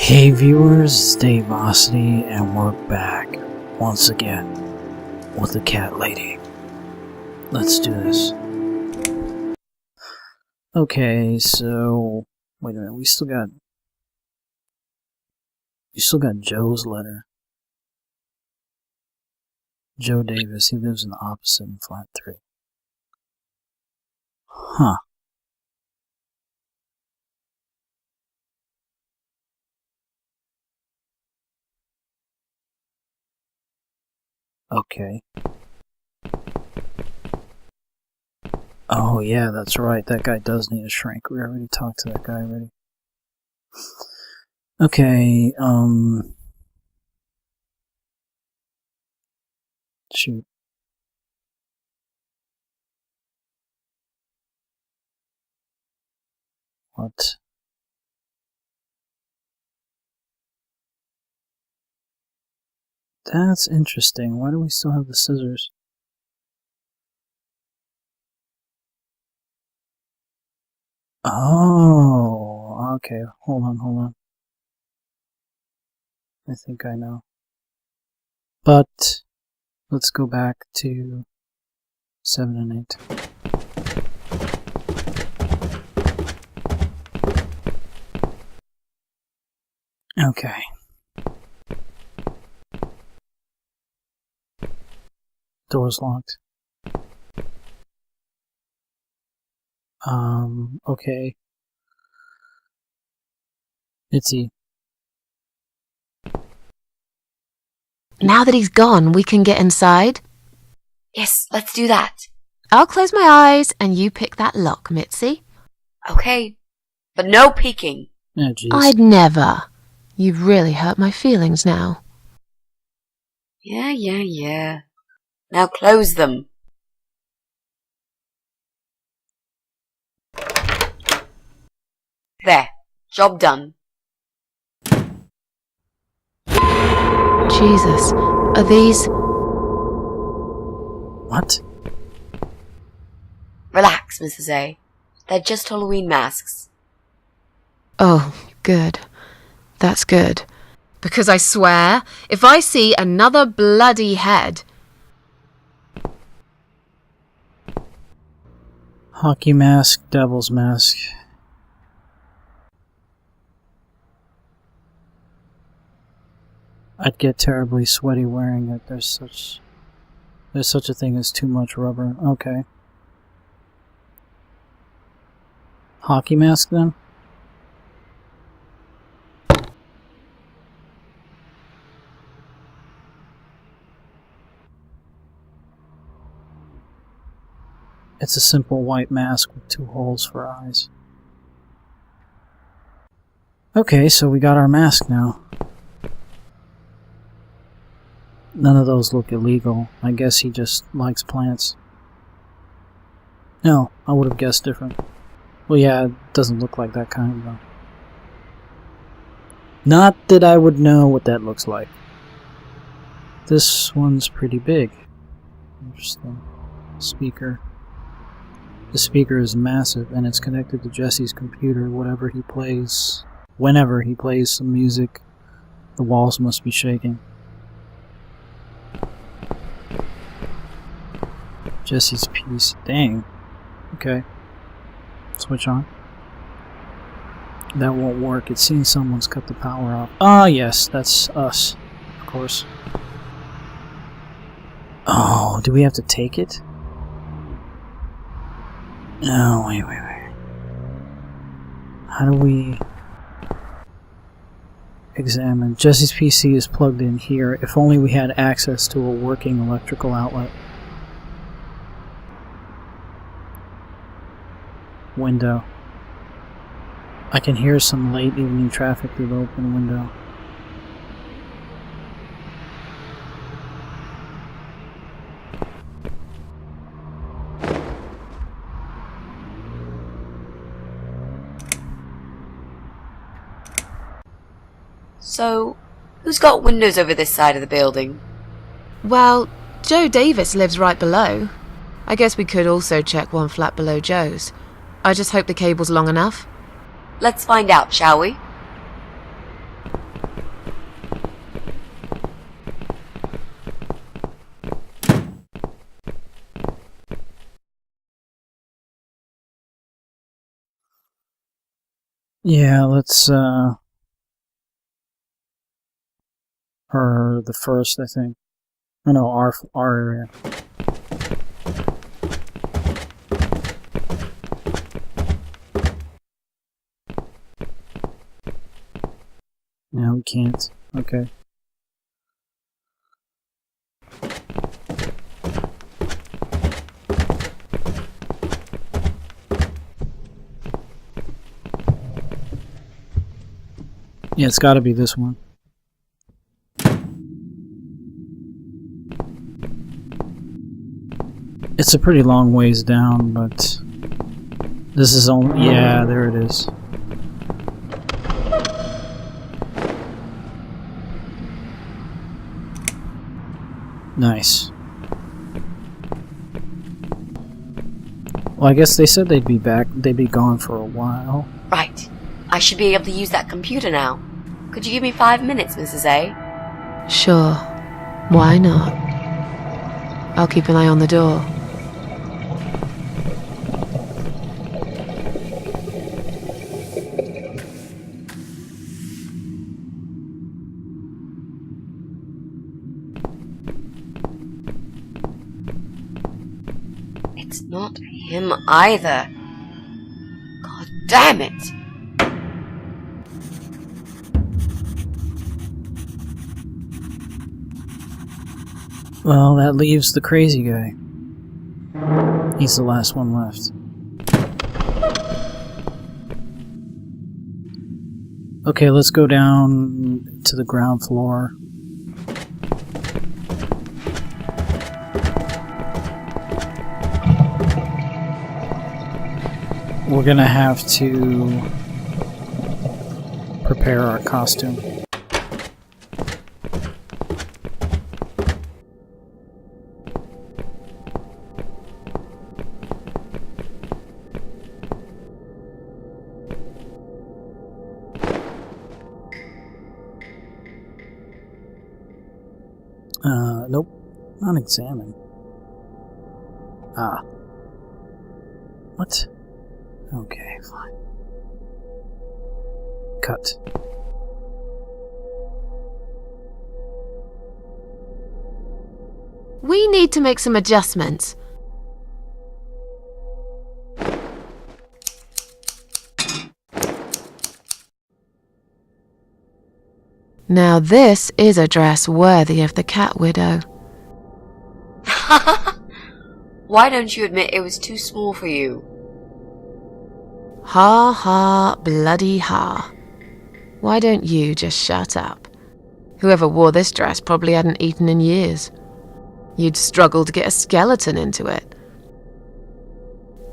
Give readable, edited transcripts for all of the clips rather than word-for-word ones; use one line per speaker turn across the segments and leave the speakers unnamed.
Hey viewers, it's Dave Osity, and we're back once again with the cat lady. Let's do this. Okay, so wait a minute, we still got Joe's letter. Joe Davis, he lives in the opposite in flat 3. Huh. Okay. Oh yeah, that's right, that guy does need a shrink. We already talked to that guy already. Okay, shoot. What? That's interesting. Why do we still have the scissors? Oh, okay. Hold on. I think I know. But let's go back to 7 and 8. Okay. Door's locked. Okay. Itzy.
Now that he's gone, we can get inside?
Yes, let's do that.
I'll close my eyes and you pick that lock, Mitzi.
Okay, but no peeking.
Oh, jeez.
I'd never. You've really hurt my feelings now.
Yeah. Now close them. There, job done.
Jesus, are these...
What?
Relax, Mrs. A. They're just Halloween masks.
Oh, good. That's good. Because I swear, if I see another bloody head...
Hockey mask, devil's mask. I'd get terribly sweaty wearing it. There's such a thing as too much rubber. Okay. Hockey mask then? It's a simple white mask with 2 holes for eyes. Okay, so we got our mask now. None of those look illegal. I guess he just likes plants. No, I would have guessed different. Well, yeah, it doesn't look like that kind, though. Not that I would know what that looks like. This one's pretty big. Interesting. Speaker. The speaker is massive, and it's connected to Jesse's computer. Whenever he plays some music, the walls must be shaking. Jesse's piece. Dang. Okay. Switch on. That won't work. It seems someone's cut the power off. Ah, yes, that's us. Of course. Oh, do we have to take it? No, wait. How do we examine? Jesse's PC is plugged in here. If only we had access to a working electrical outlet. Window. I can hear some late evening traffic through the open window.
So, who's got windows over this side of the building?
Well, Joe Davis lives right below. I guess we could also check one flat below Joe's. I just hope the cable's long enough.
Let's find out, shall we?
Yeah, let's, or the first, I think. Oh no, our area. No, we can't. Okay. Yeah, it's gotta be this one. It's a pretty long ways down, but this is only... Yeah, there it is. Nice. Well, I guess they said they'd be back. They'd be gone for a while.
Right. I should be able to use that computer now. Could you give me 5 minutes, Mrs. A?
Sure. Why not? I'll keep an eye on the door.
It's not him either. God damn it!
Well, that leaves the crazy guy. He's the last one left. Okay, let's go down to the ground floor. We're gonna have to prepare our costume. Nope. Not examine. Ah. What? Okay, fine. Cut.
We need to make some adjustments. Now this is a dress worthy of the cat widow.
Why don't you admit it was too small for you?
Ha ha, bloody ha. Why don't you just shut up? Whoever wore this dress probably hadn't eaten in years. You'd struggle to get a skeleton into it.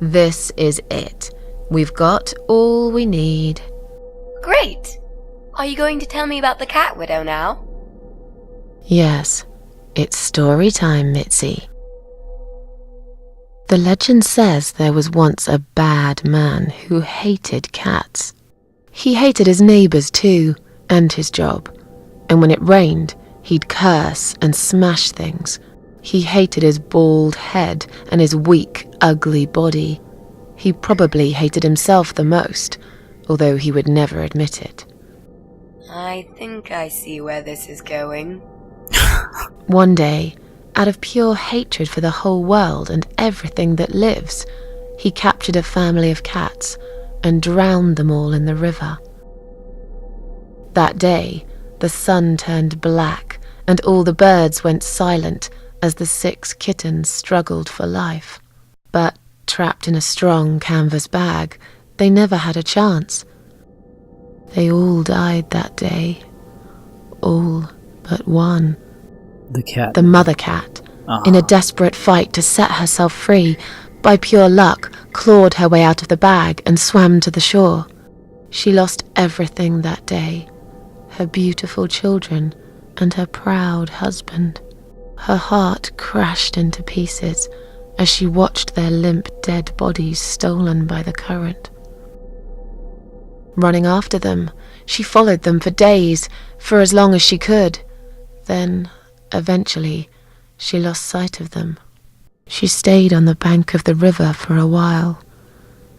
This is it. We've got all we need.
Great! Are you going to tell me about the cat widow now?
Yes, it's story time, Mitzi. The legend says there was once a bad man who hated cats. He hated his neighbours too, and his job. And when it rained, he'd curse and smash things. He hated his bald head and his weak, ugly body. He probably hated himself the most, although he would never admit it.
I think I see where this is going.
One day, out of pure hatred for the whole world and everything that lives, he captured a family of cats and drowned them all in the river. That day, the sun turned black and all the birds went silent as the 6 kittens struggled for life. But trapped in a strong canvas bag, they never had a chance. They all died that day. All but one.
The cat.
The mother cat, in a desperate fight to set herself free, by pure luck, clawed her way out of the bag and swam to the shore. She lost everything that day, her beautiful children and her proud husband. Her heart crashed into pieces as she watched their limp dead bodies stolen by the current. Running after them, she followed them for days, for as long as she could. Then, eventually, she lost sight of them. She stayed on the bank of the river for a while.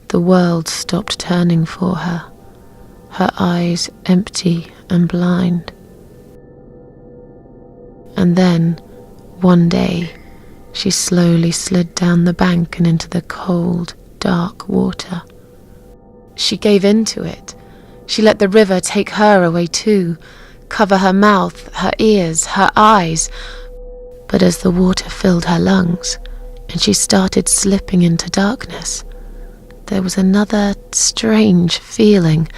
The world stopped turning for her. her eyes empty and blind. And then, one day, she slowly slid down the bank and into the cold, dark water. She gave in to it. She let the river take her away too, cover her mouth, her ears, her eyes. But as the water filled her lungs and she started slipping into darkness, there was another strange feeling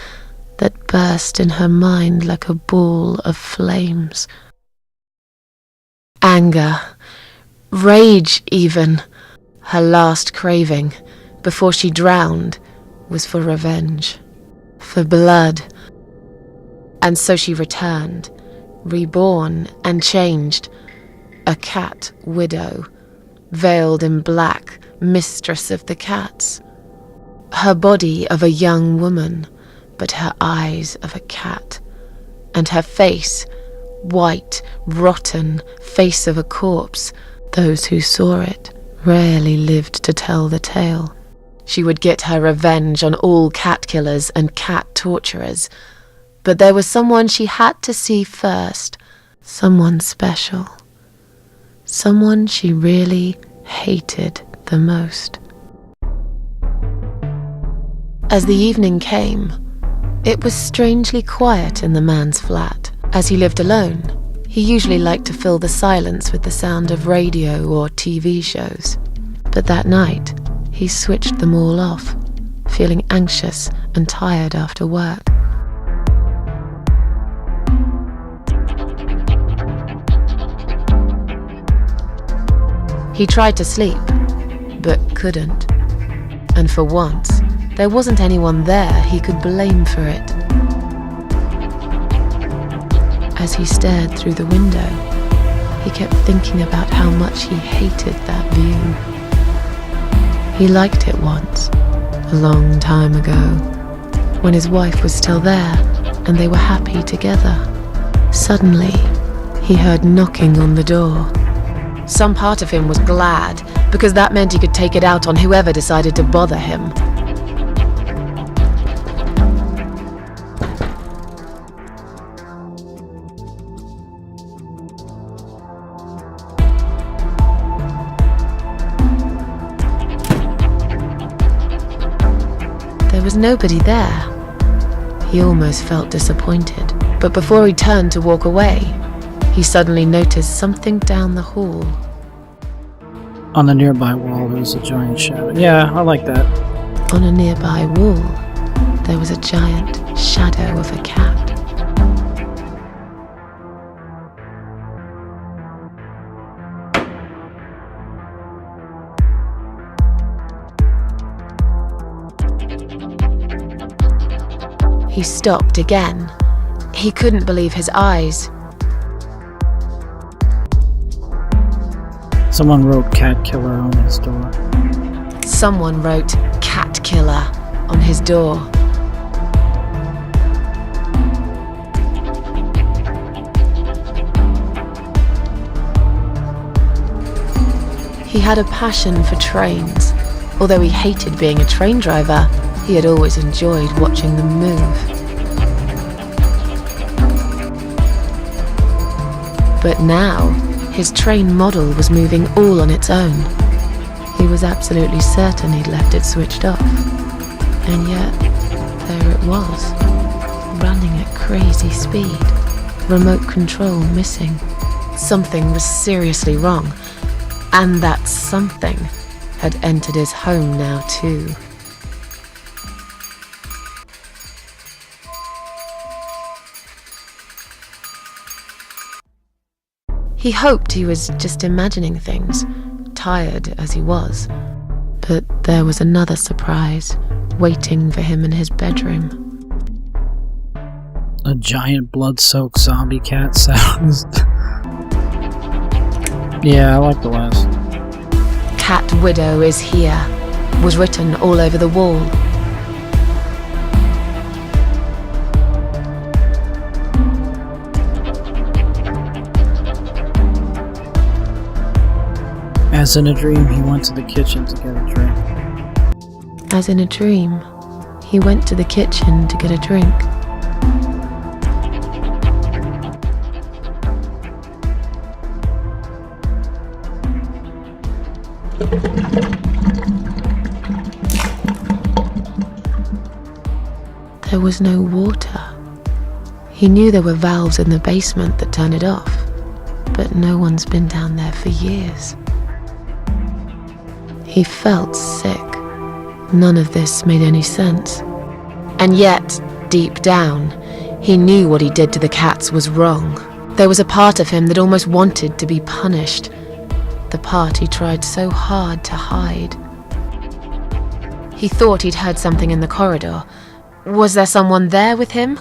that burst in her mind like a ball of flames. Anger, rage even. Her last craving, before she drowned, was for revenge, for blood. And so she returned, reborn and changed, a cat widow, veiled in black, mistress of the cats. Her body of a young woman, but her eyes of a cat, and her face, white, rotten, face of a corpse. Those who saw it rarely lived to tell the tale. She would get her revenge on all cat killers and cat torturers. But there was someone she had to see first, someone special, someone she really hated the most. As the evening came, it was strangely quiet in the man's flat. As he lived alone, he usually liked to fill the silence with the sound of radio or TV shows. But that night, he switched them all off, feeling anxious and tired after work. He tried to sleep, but couldn't. And for once, there wasn't anyone there he could blame for it. As he stared through the window, he kept thinking about how much he hated that view. He liked it once, a long time ago, when his wife was still there and they were happy together. Suddenly, he heard knocking on the door. Some part of him was glad, because that meant he could take it out on whoever decided to bother him. There was nobody there. He almost felt disappointed, but before he turned to walk away, he suddenly noticed something down the hall.
On the nearby wall, there was a giant shadow. Yeah, I like that.
On a nearby wall, there was a giant shadow of a cat. He stopped again. He couldn't believe his eyes.
Someone wrote cat killer on his door.
Someone wrote cat killer on his door. He had a passion for trains. Although he hated being a train driver, he had always enjoyed watching them move. But now, his train model was moving all on its own. He was absolutely certain he'd left it switched off. And yet, there it was, running at crazy speed. Remote control missing. Something was seriously wrong. And that something had entered his home now too. He hoped he was just imagining things, tired as he was. But there was another surprise waiting for him in his bedroom.
A giant blood-soaked zombie cat sounds. Yeah, I like the last.
Cat Widow is here, was written all over the wall.
As in a dream, he went to the kitchen to get a drink.
As in a dream, he went to the kitchen to get a drink. There was no water. He knew there were valves in the basement that turn it off, but no one's been down there for years. He felt sick. None of this made any sense. And yet, deep down, he knew what he did to the cats was wrong. There was a part of him that almost wanted to be punished. The part he tried so hard to hide. He thought he'd heard something in the corridor. Was there someone there with him?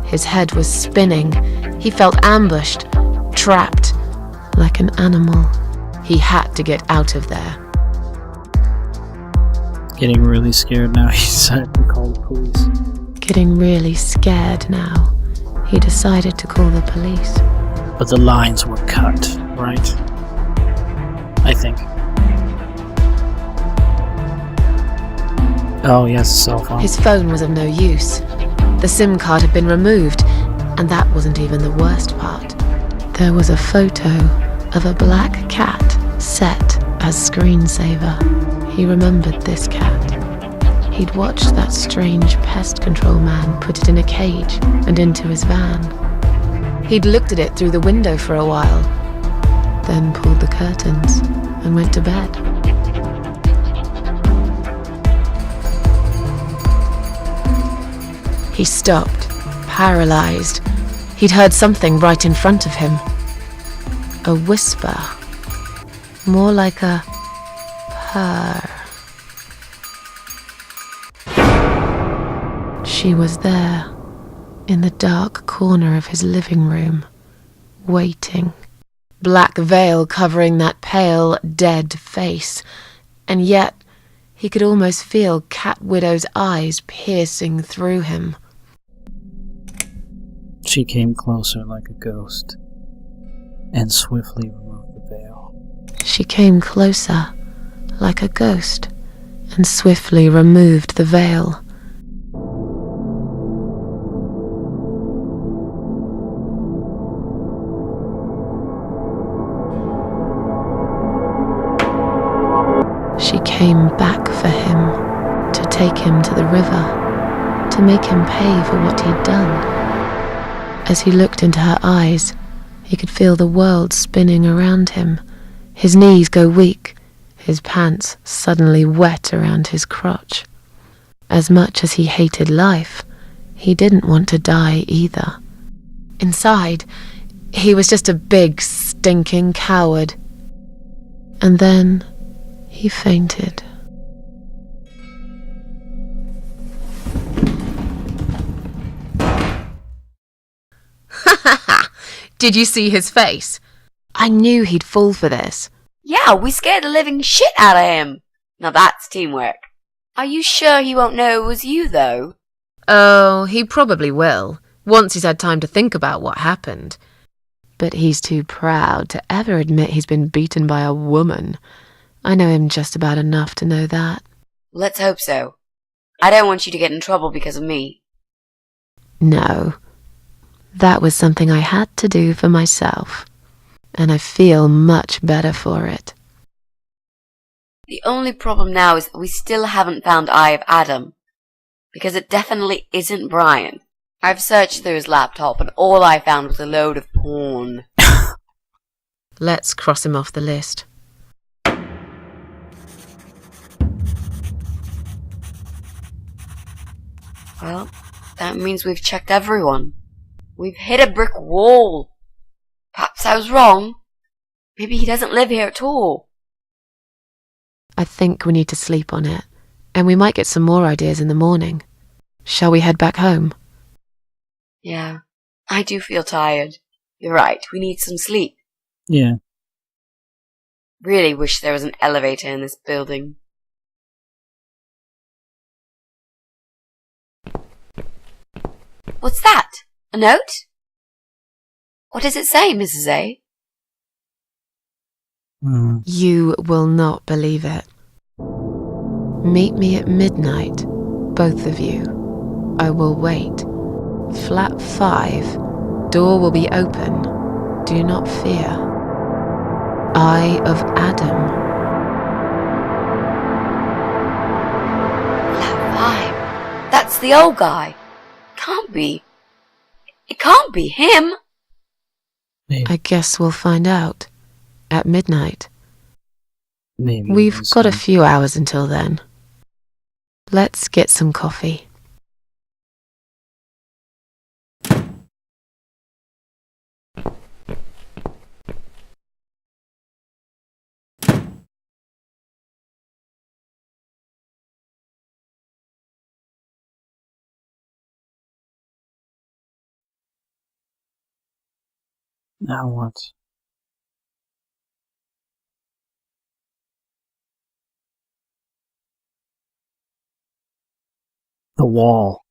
His head was spinning. He felt ambushed, trapped, like an animal. He had to get out of there.
Getting really scared now, he decided to call the police.
Getting really scared now, he decided to call the police.
But the lines were cut, right? I think. Oh, yes, a cell phone.
His phone was of no use. The SIM card had been removed, and that wasn't even the worst part. There was a photo of a black cat set as screensaver. He remembered this cat. He'd watched that strange pest control man put it in a cage and into his van. He'd looked at it through the window for a while, then pulled the curtains and went to bed. He stopped, paralyzed. He'd heard something right in front of him. A whisper, more like a purr. She was there, in the dark corner of his living room, waiting. Black veil covering that pale, dead face, and yet he could almost feel Cat Widow's eyes piercing through him.
She came closer like a ghost, and swiftly removed the veil.
She came closer, like a ghost, and swiftly removed the veil. She came back for him, to take him to the river, to make him pay for what he'd done. As he looked into her eyes, he could feel the world spinning around him, his knees go weak, his pants suddenly wet around his crotch. As much as he hated life, he didn't want to die either. Inside, he was just a big, stinking coward. And then he fainted. Did you see his face? I knew he'd fall for this.
Yeah, we scared the living shit out of him. Now that's teamwork. Are you sure he won't know it was you, though?
Oh, he probably will, once he's had time to think about what happened. But he's too proud to ever admit he's been beaten by a woman. I know him just about enough to know that.
Let's hope so. I don't want you to get in trouble because of me.
No. That was something I had to do for myself. And I feel much better for it.
The only problem now is that we still haven't found Eye of Adam. Because it definitely isn't Brian. I've searched through his laptop and all I found was a load of porn.
Let's cross him off the list.
Well, that means we've checked everyone. We've hit a brick wall. Perhaps I was wrong. Maybe he doesn't live here at all.
I think we need to sleep on it, and we might get some more ideas in the morning. Shall we head back home?
Yeah, I do feel tired. You're right, we need some sleep.
Yeah.
Really wish there was an elevator in this building. What's that? A note? What does it say, Mrs. A?
You will not believe it. Meet me at midnight, both of you. I will wait. Flat 5. Door will be open. Do not fear. Eye of Adam.
It's the old guy. Can't be. It can't be him.
Maybe.
I guess we'll find out. At midnight.
Maybe
We've
it's
got a
him.
few hours until then. Let's get some coffee.
Now what? The wall.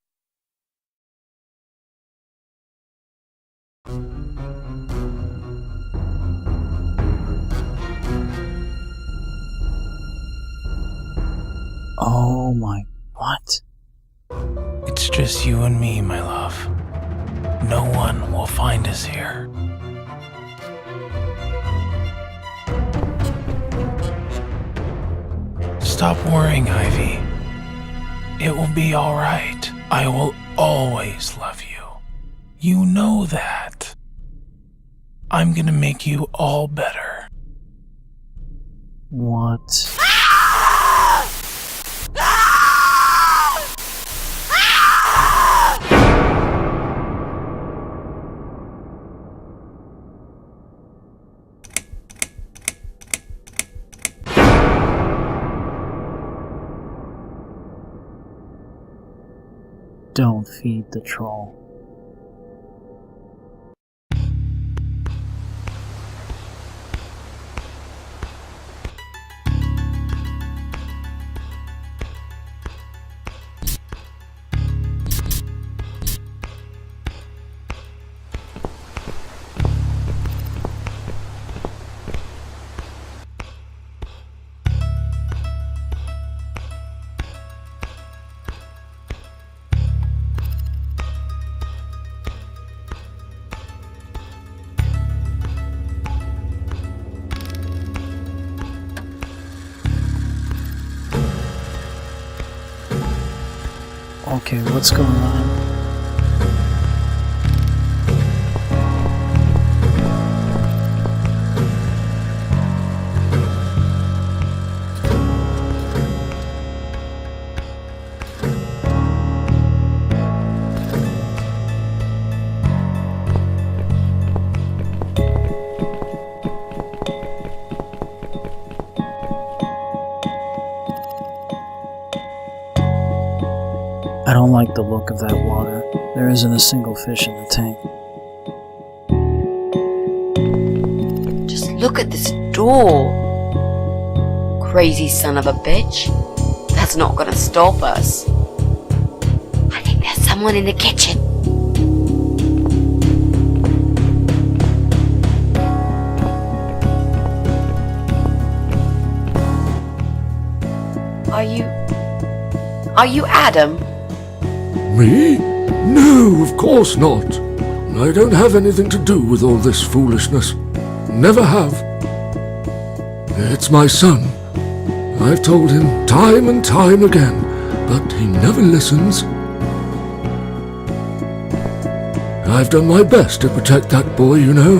Oh my... What?
It's just you and me, my love. No one will find us here. Stop worrying, Ivy. It will be all right. I will always love you. You know that. I'm gonna make you all better.
What? Don't feed the troll. Okay, what's going on? I don't like the look of that water. There isn't a single fish in the tank.
Just look at this door. Crazy son of a bitch. That's not gonna stop us. I think there's someone in the kitchen. Are you Adam?
Me? No, of course not. I don't have anything to do with all this foolishness. Never have. It's my son. I've told him time and time again, but he never listens. I've done my best to protect that boy, you know.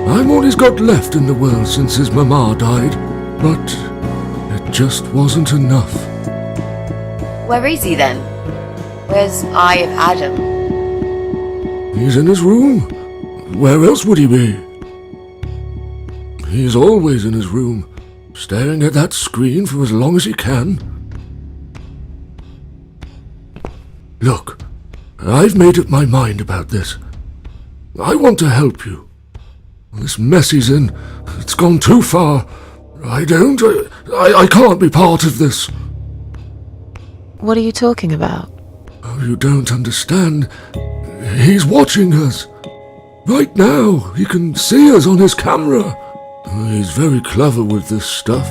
I'm all he's got left in the world since his mama died, but it just wasn't enough.
Where is he then? Where's Eye of Adam?
He's in his room. Where else would he be? He's always in his room, staring at that screen for as long as he can. Look, I've made up my mind about this. I want to help you. This mess he's in, it's gone too far. I can't be part of this.
What are you talking about?
Oh, you don't understand. He's watching us. Right now, he can see us on his camera. He's very clever with this stuff.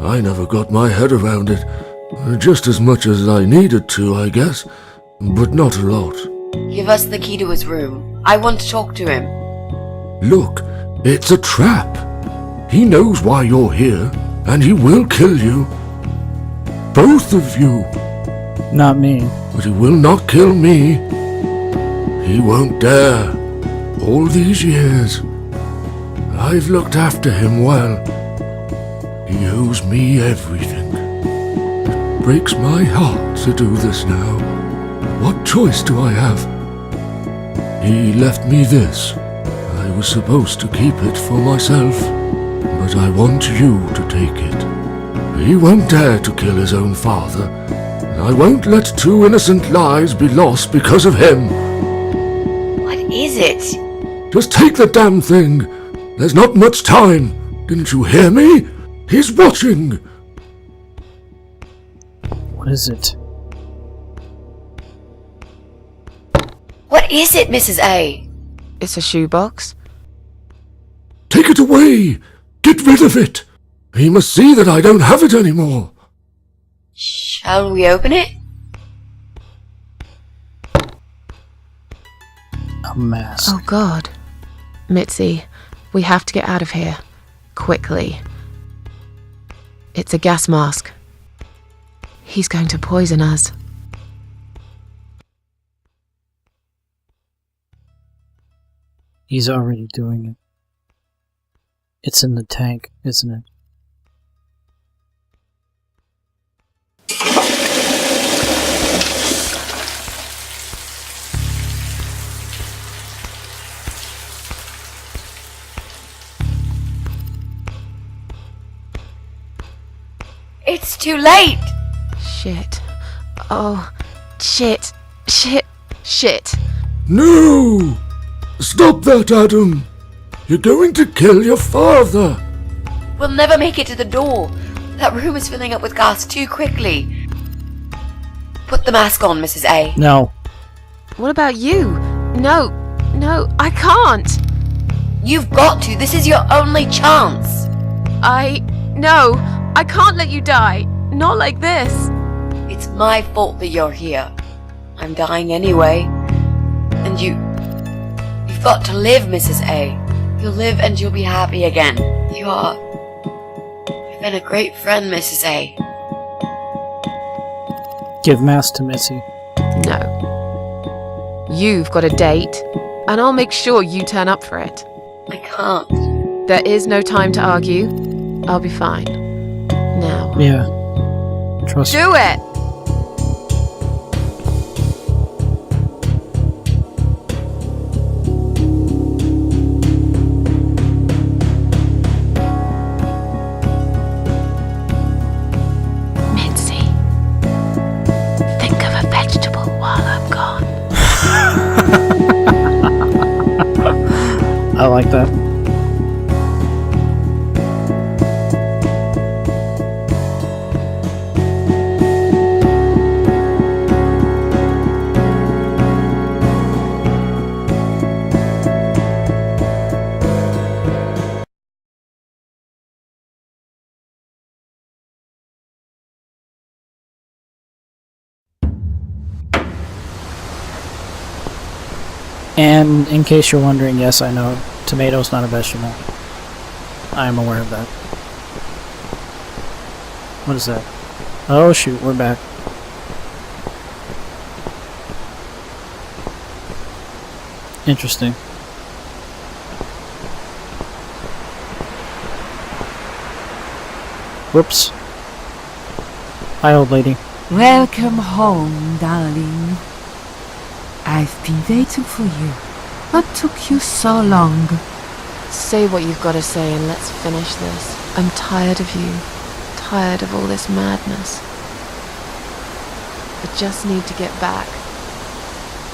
I never got my head around it. Just as much as I needed to, I guess. But not a lot.
Give us the key to his room. I want to talk to him.
Look, it's a trap. He knows why you're here, and he will kill you. Both of you.
Not me.
but he will not kill me. He won't dare. All these years, I've looked after him well. He owes me everything. It breaks my heart to do this now. What choice do I have? He left me this. I was supposed to keep it for myself, but I want you to take it. He won't dare to kill his own father, and I won't let 2 innocent lives be lost because of him.
What is it?
Just take the damn thing. There's not much time. Didn't you hear me? He's watching.
What is it?
What is it, Mrs. A?
It's a shoebox.
Take it away. Get rid of it. He must see that I don't have it anymore.
Shall we open it?
A mask.
Oh God. Mitzi, we have to get out of here. Quickly. It's a gas mask. He's going to poison us.
He's already doing it. It's in the tank, isn't it?
It's too late!
Shit. Oh, shit. Shit. Shit.
No! Stop that, Adam. You're going to kill your father.
We'll never make it to the door. That room is filling up with gas too quickly. Put the mask on, Mrs. A.
No.
What about you? No, I can't.
You've got to. This is your only chance.
No, I can't let you die. Not like this.
It's my fault that you're here. I'm dying anyway. And you've got to live, Mrs. A. You'll live and you'll be happy again. You've been a great friend, Mrs. A.
Give mask to Missy.
No. You've got a date, and I'll make sure you turn up for it.
I can't.
There is no time to argue. I'll be fine. Now.
Yeah. Trust me.
Do it! Mitzi, think of a vegetable while I'm gone.
I like that. And in case you're wondering, yes, I know, tomato's not a vegetable. I am aware of that. What is that? Oh shoot, we're back. Interesting. Whoops. Hi, old lady.
Welcome home, darling. I've been waiting for you. What took you so long?
Say what you've got to say and let's finish this. I'm tired of you. Tired of all this madness. I just need to get back.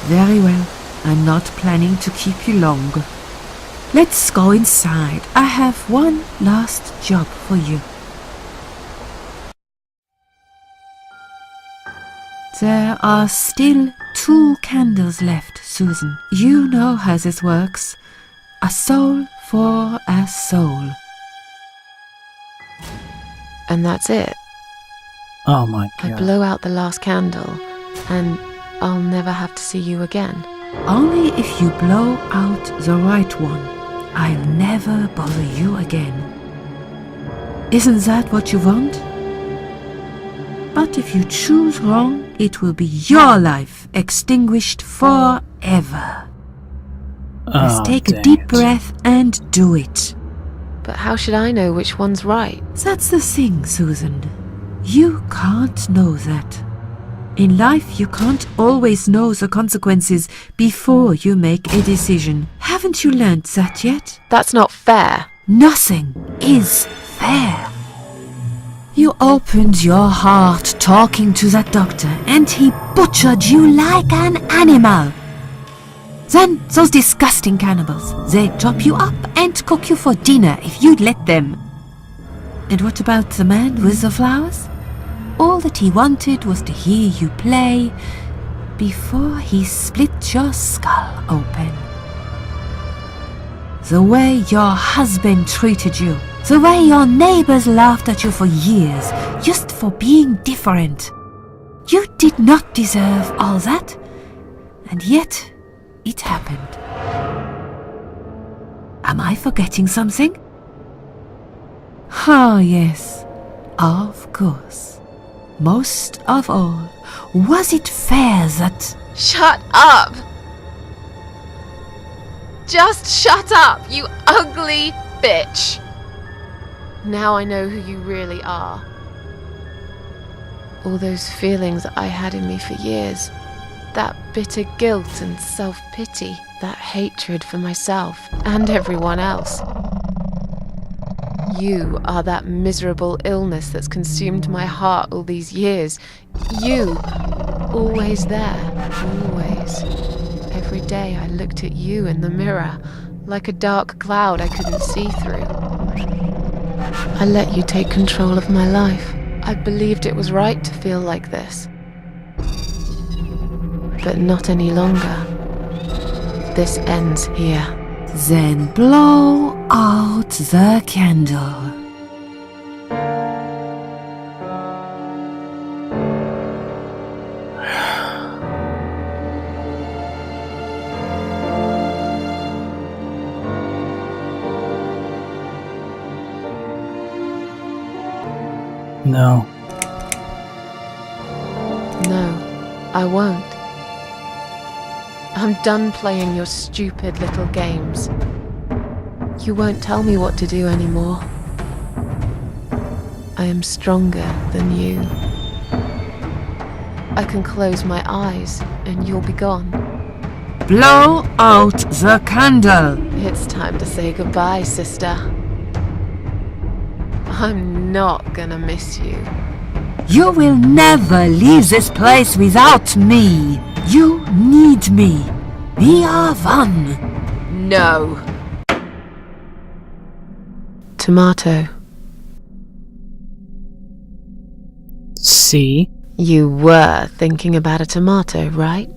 Very well. I'm not planning to keep you long. Let's go inside. I have one last job for you. There are still 2 candles left, Susan. You know how this works. A soul for a soul.
And that's it.
Oh my
I
god.
blow out the last candle and I'll never have to see you again.
Only if you blow out the right one. I'll never bother you again. Isn't that what you want? But if you choose wrong, it will be your life extinguished forever. Let's take a deep breath and do it.
But how should I know which one's right?
That's the thing, Susan. You can't know that. In life, you can't always know the consequences before you make a decision. Haven't you learned that yet?
That's not fair.
Nothing is fair. You opened your heart talking to that doctor, and he butchered you like an animal. Then those disgusting cannibals, they chop you up and cook you for dinner if you'd let them. And what about the man with the flowers? All that he wanted was to hear you play before he split your skull open. The way your husband treated you, the way your neighbors laughed at you for years, just for being different. You did not deserve all that, and yet it happened. Am I forgetting something? Oh, yes, of course. Most of all, was it fair that...
Shut up! Just shut up, you ugly bitch! Now I know who you really are. All those feelings I had in me for years, that bitter guilt and self-pity, that hatred for myself and everyone else. You are that miserable illness that's consumed my heart all these years. You, always there, always. Every day I looked at you in the mirror, like a dark cloud I couldn't see through. I let you take control of my life. I believed it was right to feel like this. But not any longer. This ends here.
Then blow out the candle.
No.
No, I won't. I'm done playing your stupid little games. You won't tell me what to do anymore. I am stronger than you. I can close my eyes and you'll be gone.
Blow out the candle.
It's time to say goodbye, sister. I'm not gonna miss you.
You will never leave this place without me. You need me. We are one.
No. Tomato.
See?
You were thinking about a tomato, right?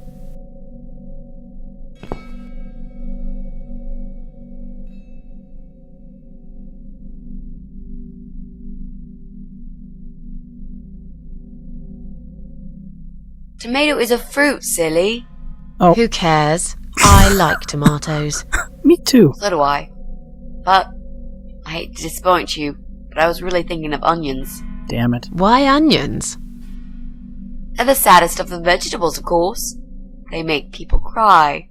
Tomato is a fruit, silly.
Oh.
Who cares? I like tomatoes.
Me too.
So do I. But I hate to disappoint you, but I was really thinking of onions.
Damn it.
Why onions?
They're the saddest of the vegetables, of course. They make people cry.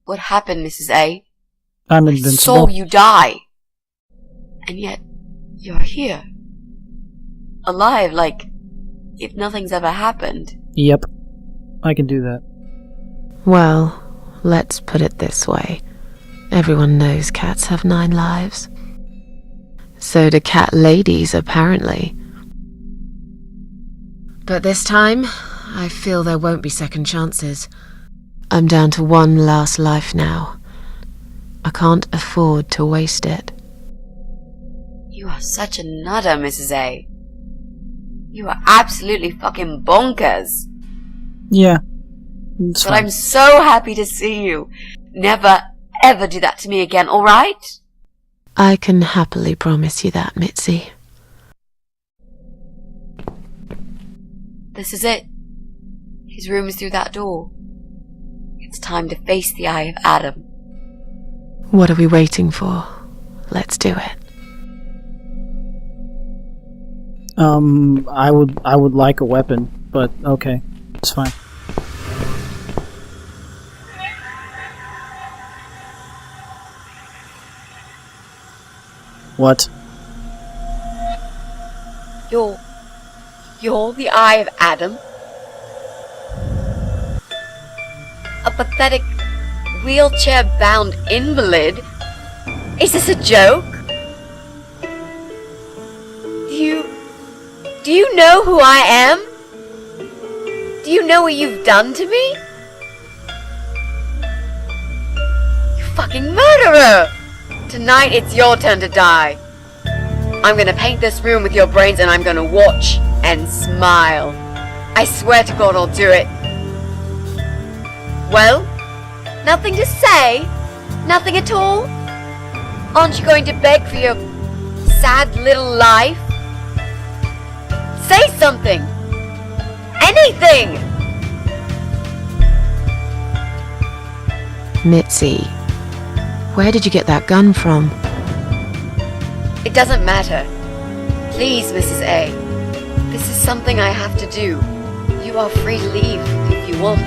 What happened, Mrs. A?
I'm
I
invincible.
saw you die. And yet, you're here. Alive, like if nothing's ever happened.
Yep. I can do that.
Well, let's put it this way. Everyone knows cats have 9 lives. So do cat ladies, apparently. But this time, I feel there won't be second chances. I'm down to one last life now. I can't afford to waste it.
You are such a nutter, Mrs. A. You are absolutely fucking bonkers.
Yeah. It's
But
fine.
I'm so happy to see you. Never, ever do that to me again, alright?
I can happily promise you that, Mitzi.
This is it. His room is through that door. It's time to face the eye of Adam.
What are we waiting for? Let's do it.
I would like a weapon, but okay, it's fine. What?
You're the Eye of Adam? A pathetic, wheelchair-bound invalid? Is this a joke? Do you know who I am? Do you know what you've done to me? You fucking murderer! Tonight it's your turn to die. I'm gonna paint this room with your brains and I'm gonna watch and smile. I swear to God I'll do it. Well, nothing to say? Nothing at all? Aren't you going to beg for your sad little life? Say something! Anything!
Mitzi, where did you get that gun from?
It doesn't matter. Please, Mrs. A. This is something I have to do. You are free to leave if you want.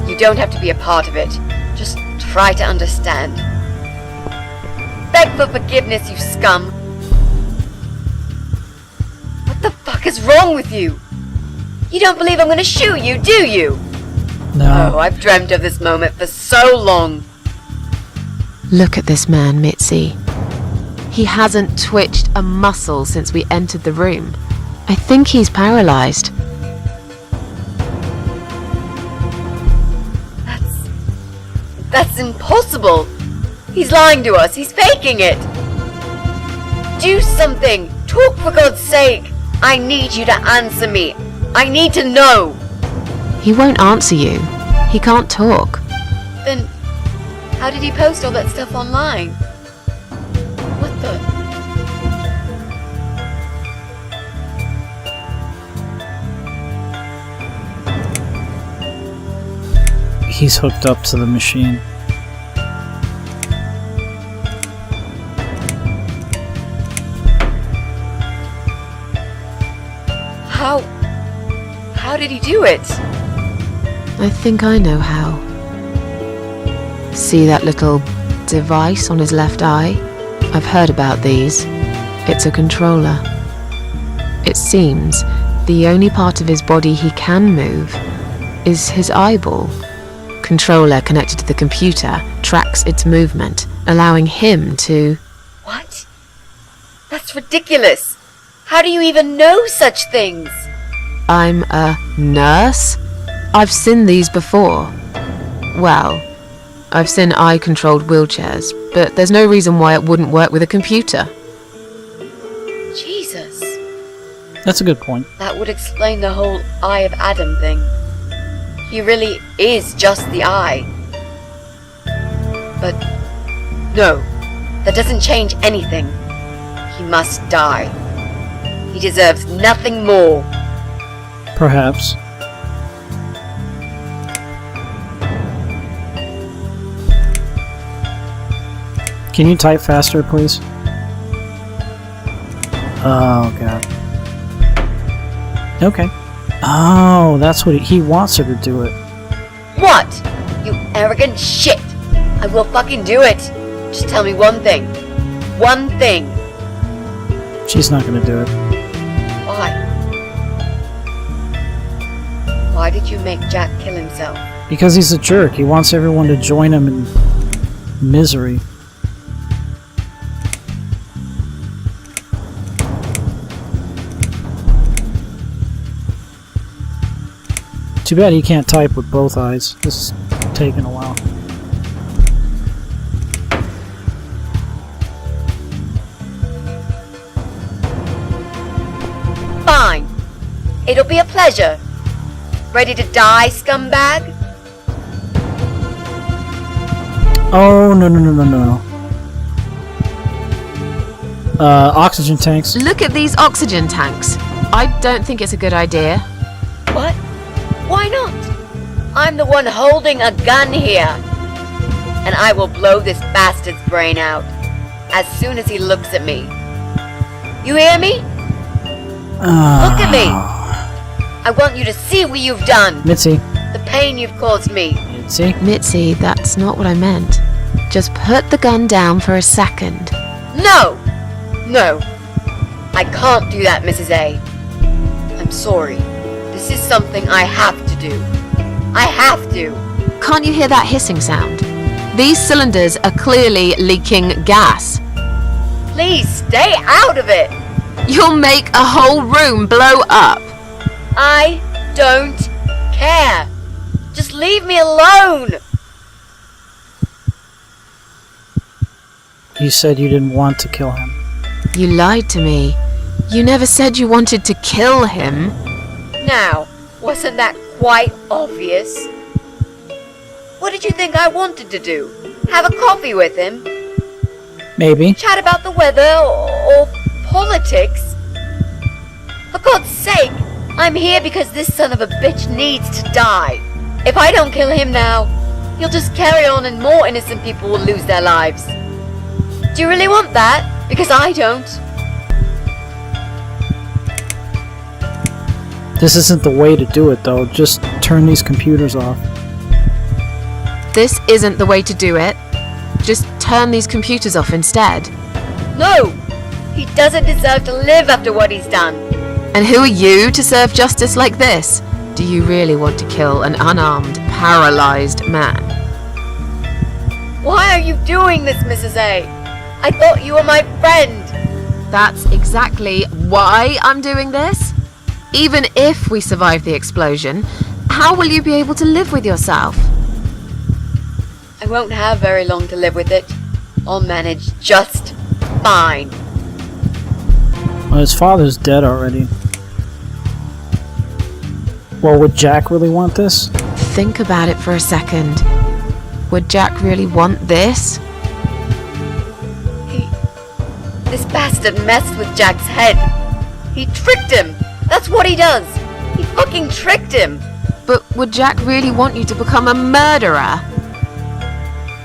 You don't have to be a part of it. Just try to understand. Beg for forgiveness, you scum. What the fuck is wrong with you? You don't believe I'm gonna shoot you, do you?
No.
Oh, I've dreamt of this moment for so long.
Look at this man, Mitzi. He hasn't twitched a muscle since we entered the room. I think he's paralyzed.
That's impossible. He's lying to us. He's faking it. Do something. Talk for God's sake. I need you to answer me. I need to know.
He won't answer you. He can't talk.
Then, how did he post all that stuff online? What the?
He's hooked up to the machine.
How did he do it?
I think I know how. See that little device on his left eye? I've heard about these. It's a controller. It seems the only part of his body he can move is his eyeball. Controller connected to the computer tracks its movement, allowing him to...
What? That's ridiculous. How do you even know such things?
I'm a nurse? I've seen these before. Well, I've seen eye-controlled wheelchairs, but there's no reason why it wouldn't work with a computer.
Jesus.
That's a good point.
That would explain the whole Eye of Adam thing. He really is just the eye. But no, that doesn't change anything. He must die. He deserves nothing more.
Perhaps. Can you type faster, please? Oh, God. Okay. Oh, that's what he wants her to do it.
What? You arrogant shit! I will fucking do it! Just tell me one thing. One thing.
She's not gonna do it.
Why? Why did you make Jack kill himself?
Because he's a jerk. He wants everyone to join him in misery. Too bad he can't type with both eyes. This is taking a while.
Fine. It'll be a pleasure. Ready to die, scumbag?
Oh, no, no, no, no, no. Oxygen tanks.
Look at these oxygen tanks. I don't think it's a good idea.
What? Why not? I'm the one holding a gun here. And I will blow this bastard's brain out as soon as he looks at me. You hear me? Look at me! I want you to see what you've done!
Mitzi.
The pain you've caused me!
Mitzi?
Mitzi, that's not what I meant. Just put the gun down for a second.
No! No. I can't do that, Mrs. A. I'm sorry. This is something I have to do. I have to!
Can't you hear that hissing sound? These cylinders are clearly leaking gas.
Please stay out of it!
You'll make a whole room blow up.
I don't care! Just leave me alone!
You said you didn't want to kill him.
You lied to me. You never said you wanted to kill him.
Now, wasn't that quite obvious? What did you think I wanted to do? Have a coffee with him?
Maybe.
Chat about the weather or politics? For God's sake, I'm here because this son of a bitch needs to die. If I don't kill him now, he'll just carry on and more innocent people will lose their lives. Do you really want that? Because I don't.
This isn't the way to do it, though. Just turn these computers off.
This isn't the way to do it. Just turn these computers off instead.
No! He doesn't deserve to live after what he's done.
And who are you to serve justice like this? Do you really want to kill an unarmed, paralyzed man?
Why are you doing this, Mrs. A? I thought you were my friend.
That's exactly why I'm doing this. Even if we survive the explosion, how will you be able to live with yourself?
I won't have very long to live with it. I'll manage just fine.
Well, his father's dead already. Well, would Jack really want this?
Think about it for a second. Would Jack really want this?
This bastard messed with Jack's head. He tricked him. That's what he does. He fucking tricked him.
But would Jack really want you to become a murderer?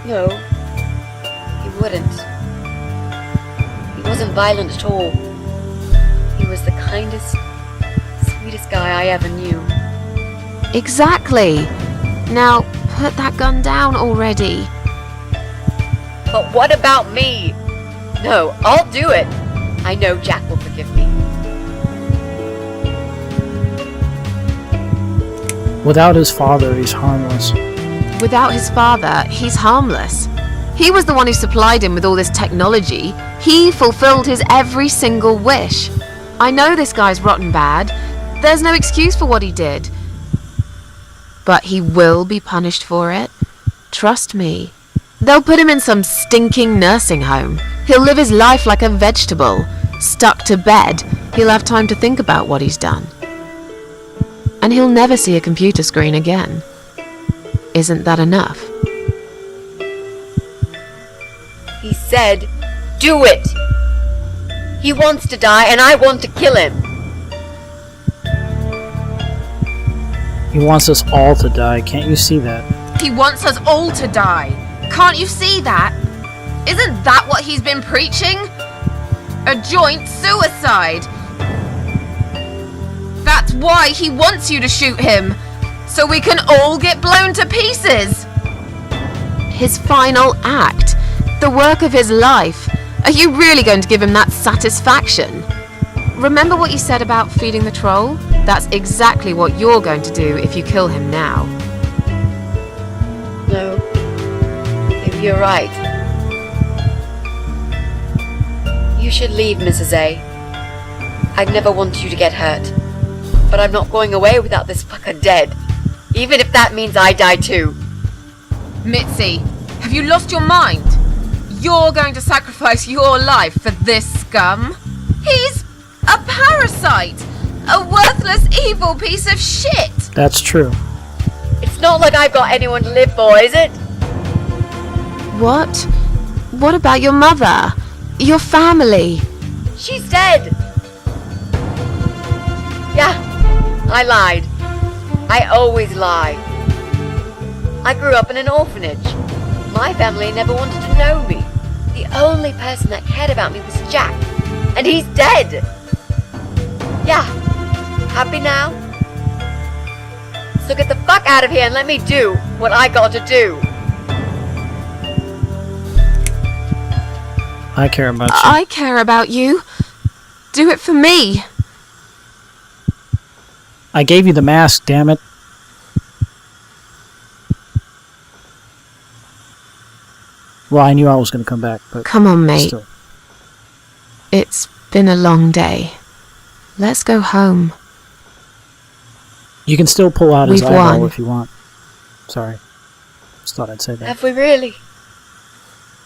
No, he wouldn't. He wasn't violent at all. He was the kindest, sweetest guy I ever knew.
Exactly. Now, put that gun down already.
But what about me? No, I'll do it. I know Jack will forgive me.
Without his father, he's harmless.
Without his father, he's harmless. He was the one who supplied him with all this technology. He fulfilled his every single wish. I know this guy's rotten bad. There's no excuse for what he did. But he will be punished for it. Trust me. They'll put him in some stinking nursing home. He'll live his life like a vegetable. Stuck to bed. He'll have time to think about what he's done. And he'll never see a computer screen again. Isn't that enough?
He said, do it! He wants to die and I want to kill him.
He wants us all to die. Can't you see that?
He wants us all to die. Can't you see that? Isn't that what he's been preaching? A joint suicide. That's why he wants you to shoot him. So we can all get blown to pieces. His final act. The work of his life. Are you really going to give him that satisfaction? Remember what you said about feeding the troll? That's exactly what you're going to do if you kill him now.
No, maybe you're right. You should leave, Mrs. A. I'd never want you to get hurt. But I'm not going away without this fucker dead. Even if that means I die too.
Mitzi, have you lost your mind? You're going to sacrifice your life for this scum? He's a parasite! A worthless, evil piece of shit!
That's true.
It's not like I've got anyone to live for, is it?
What? What about your mother? Your family?
She's dead! Yeah, I lied. I always lie. I grew up in an orphanage. My family never wanted to know me. The only person that cared about me was Jack. And he's dead! Yeah. Happy now? So get the fuck out of here and let me do what I got to do.
I care about you.
I care about you. Do it for me.
I gave you the mask, damn it. Well, I knew I was going to come back, but
Come on, mate.
still.
It's been a long day. Let's go home.
You can still pull out his
We've
eyeball
won.
if you want. Sorry. Just thought I'd say that.
Have we really?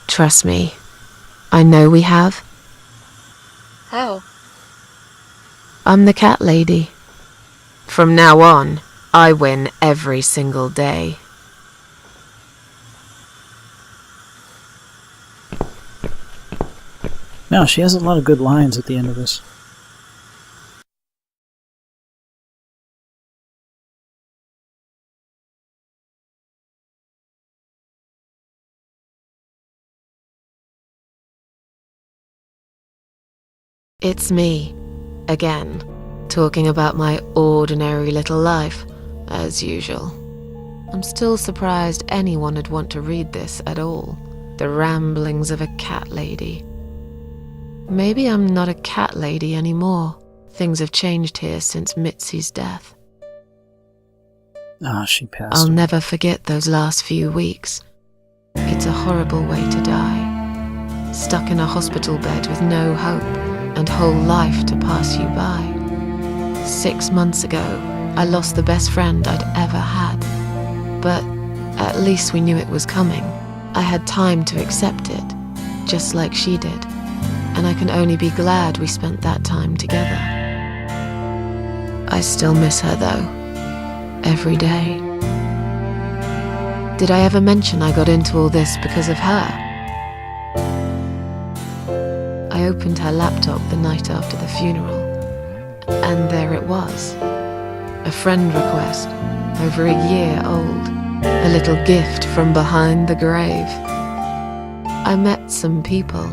Trust me. I know we have.
How?
I'm the cat lady. From now on, I win every single day.
No, she has a lot of good lines at the end of this.
It's me, again, talking about my ordinary little life, as usual. I'm still surprised anyone would want to read this at all. The ramblings of a cat lady. Maybe I'm not a cat lady anymore. Things have changed here since Mitzi's death.
Ah, she passed
I'll
away.
never forget those last few weeks. It's a horrible way to die. Stuck in a hospital bed with no hope and whole life to pass you by. 6 months ago, I lost the best friend I'd ever had. But at least we knew it was coming. I had time to accept it, just like she did. And I can only be glad we spent that time together. I still miss her though, every day. Did I ever mention I got into all this because of her? I opened her laptop the night after the funeral, and there it was. A friend request, over a year old. A little gift from behind the grave. I met some people.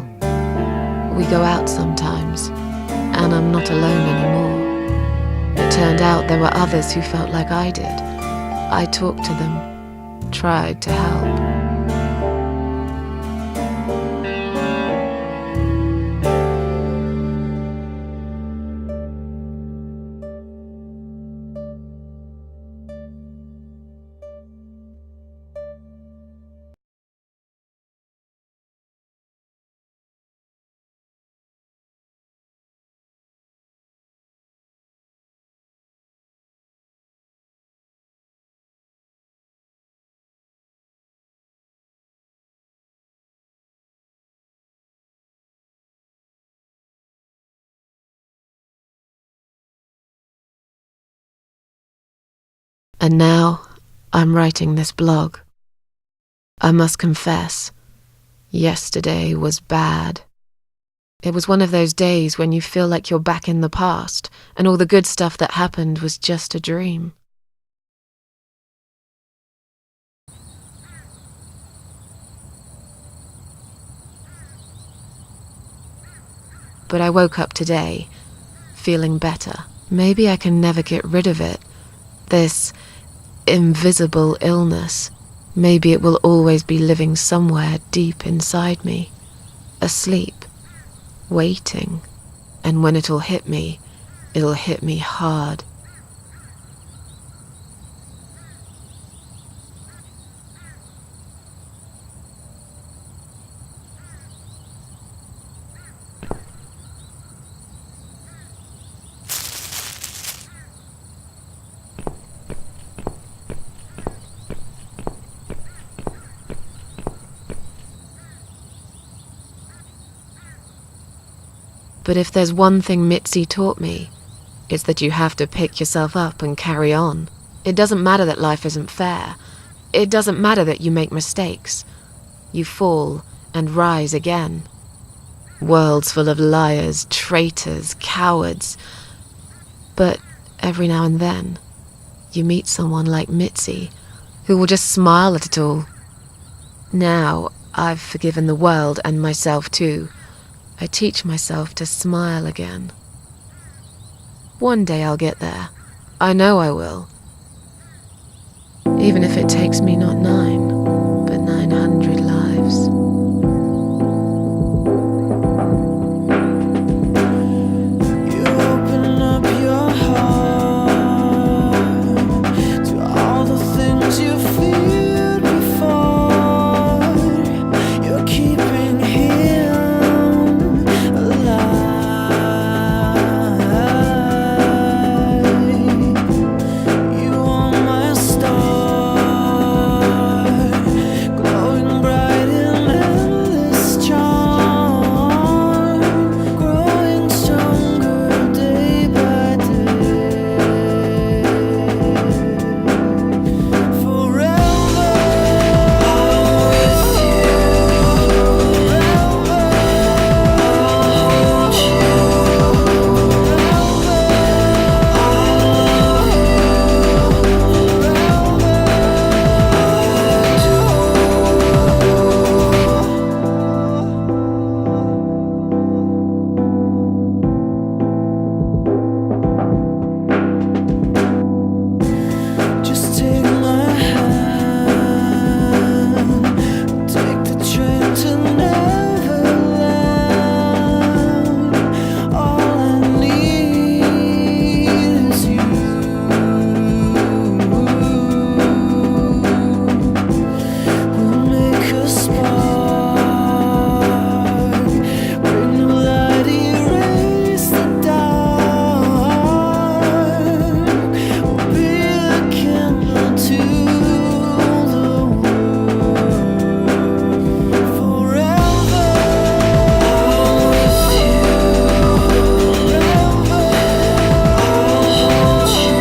We go out sometimes, and I'm not alone anymore. It turned out there were others who felt like I did. I talked to them, tried to help. And now, I'm writing this blog. I must confess, yesterday was bad. It was one of those days when you feel like you're back in the past, and all the good stuff that happened was just a dream. But I woke up today, feeling better. Maybe I can never get rid of it. This invisible illness. Maybe it will always be living somewhere deep inside me, asleep, waiting. And when it'll hit me hard. But if there's one thing Mitzi taught me, it's that you have to pick yourself up and carry on. It doesn't matter that life isn't fair. It doesn't matter that you make mistakes. You fall and rise again. Worlds full of liars, traitors, cowards. But every now and then, you meet someone like Mitzi, who will just smile at it all. Now, I've forgiven the world and myself too. I teach myself to smile again. One day I'll get there. I know I will. Even if it takes me not 9, but 900 lives.
You open up your heart to all the things you feared before. You're keeping him alive. You are my star, glowing bright in endless charm, growing stronger day by day. Forever, I'm with you. Forever, I'll hold you. Just take my hand, take the train to Neverland. All I need is you. We'll make a spark, bring the light, erase the dark. We'll be a candle to the world. Forever, I'm with you. Forever, I'll hold you.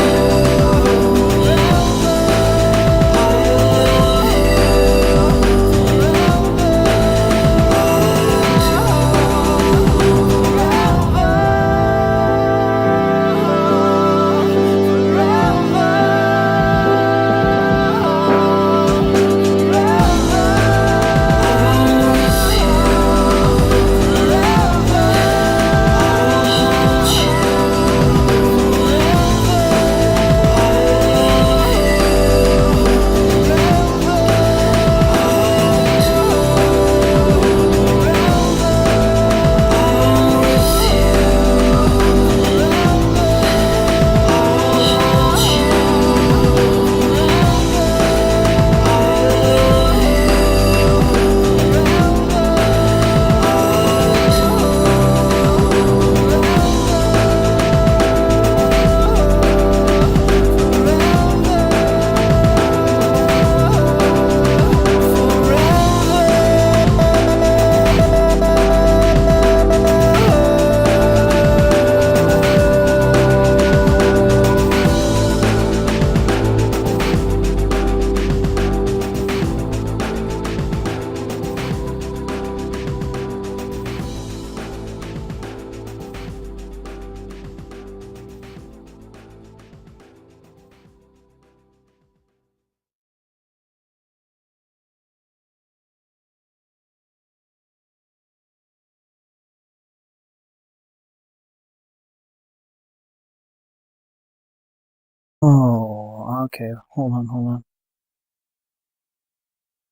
Oh, okay. Hold on.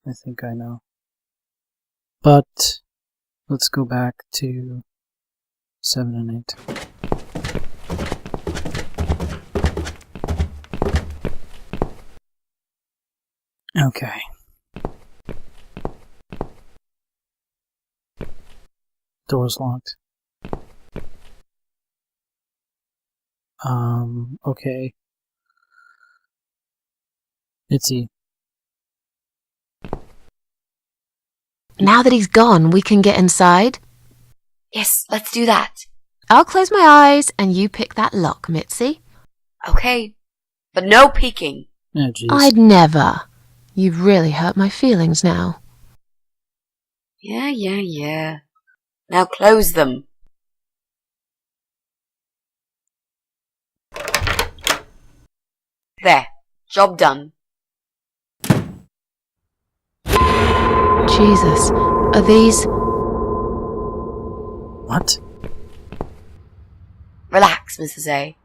I think I know. But let's go back to 7 and 8. Okay. Door's locked. Okay. Itzy.
Now that he's gone, we can get inside.
Yes, let's do that.
I'll close my eyes and you pick that lock, Mitzi.
Okay, but no peeking.
Oh, jeez.
I'd never. You've really hurt my feelings now.
Yeah. Now close them. There, job done.
Jesus, are these...
What?
Relax, Mrs. A.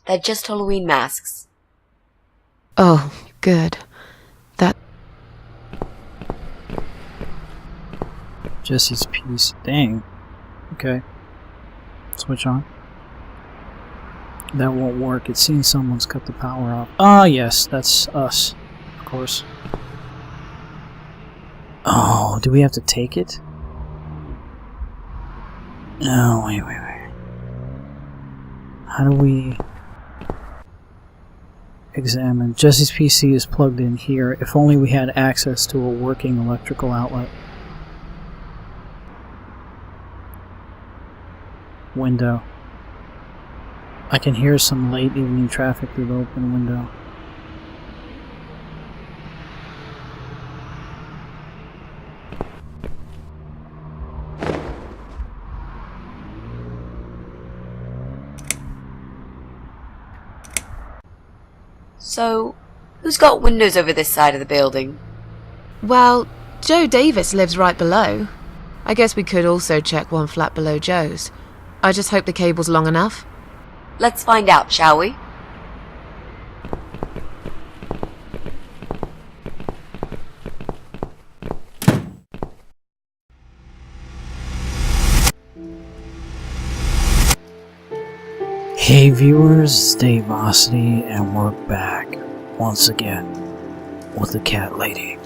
They're just Halloween masks.
Oh, good. That...
Jesse's piece. Dang. Okay. Switch on. That won't work. It seems someone's cut the power off. Ah, yes, that's us. Of course. Oh, do we have to take it? No, wait. How do we examine? Jesse's PC is plugged in here. If only we had access to a working electrical outlet. Window. I can hear some late evening traffic through the open window.
So, who's got windows over this side of the building?
Well, Joe Davis lives right below. I guess we could also check one flat below Joe's. I just hope the cable's long enough.
Let's find out, shall we?
Hey viewers, it's Dave Ossity, and we're back once again with the cat lady.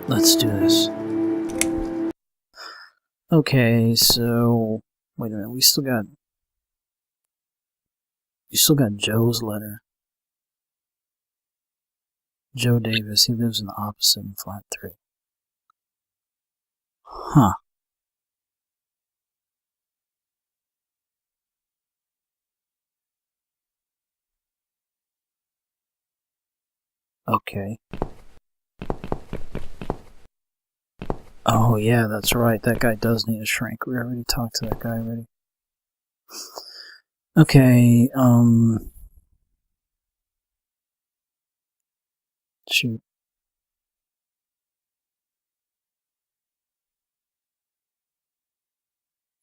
Let's do this. Okay, so wait a minute, we still got Joe's letter. Joe Davis, he lives in the opposite in flat 3. Huh. Okay. Oh yeah, that's right. That guy does need a shrink. We already talked to that guy already. Okay, shoot.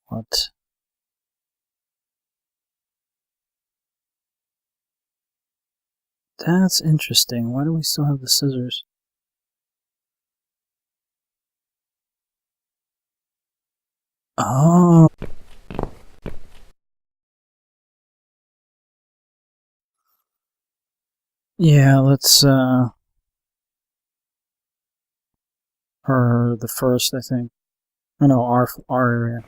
What? That's interesting. Why do we still have the scissors? Oh. Yeah, let's, or the first, I think. Oh no, our area.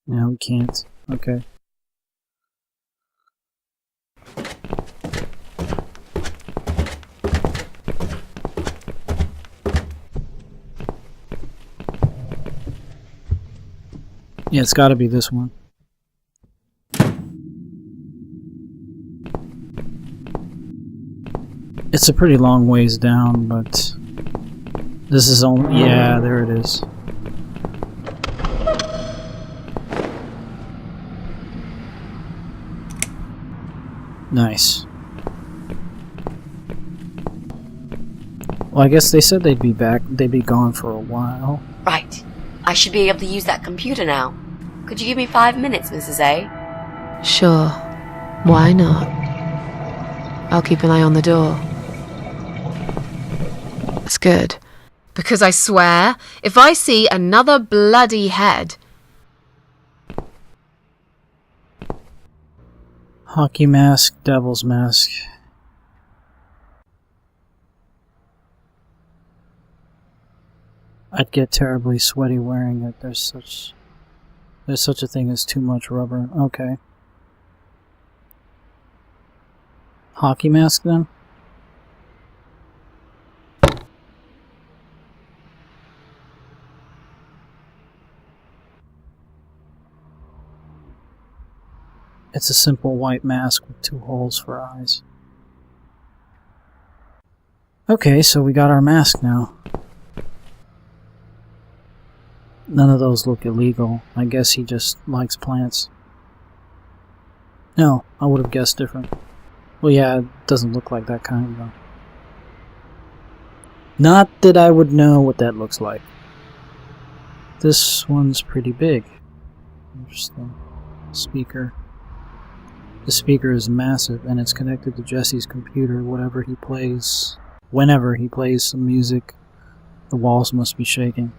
No, we can't. Okay. Yeah, it's gotta be this one. It's a pretty long ways down, but this is only... yeah, there it is. Nice. Well, I guess they said they'd be back. They'd be gone for a while.
Right. I should be able to use that computer now. Could you give me 5 minutes, Mrs. A?
Sure. Why not? I'll keep an eye on the door. That's good. Because I swear, if I see another bloody head...
Hockey mask, devil's mask. I'd get terribly sweaty wearing it. There's such a thing as too much rubber. Okay. Hockey mask then? It's a simple white mask with 2 holes for eyes. Okay, so we got our mask now. None of those look illegal. I guess he just likes plants. No, I would have guessed different. Well, yeah, it doesn't look like that kind, though. Not that I would know what that looks like. This one's pretty big. Interesting. Speaker. The speaker is massive, and it's connected to Jesse's computer. Whenever he plays some music, the walls must be shaking.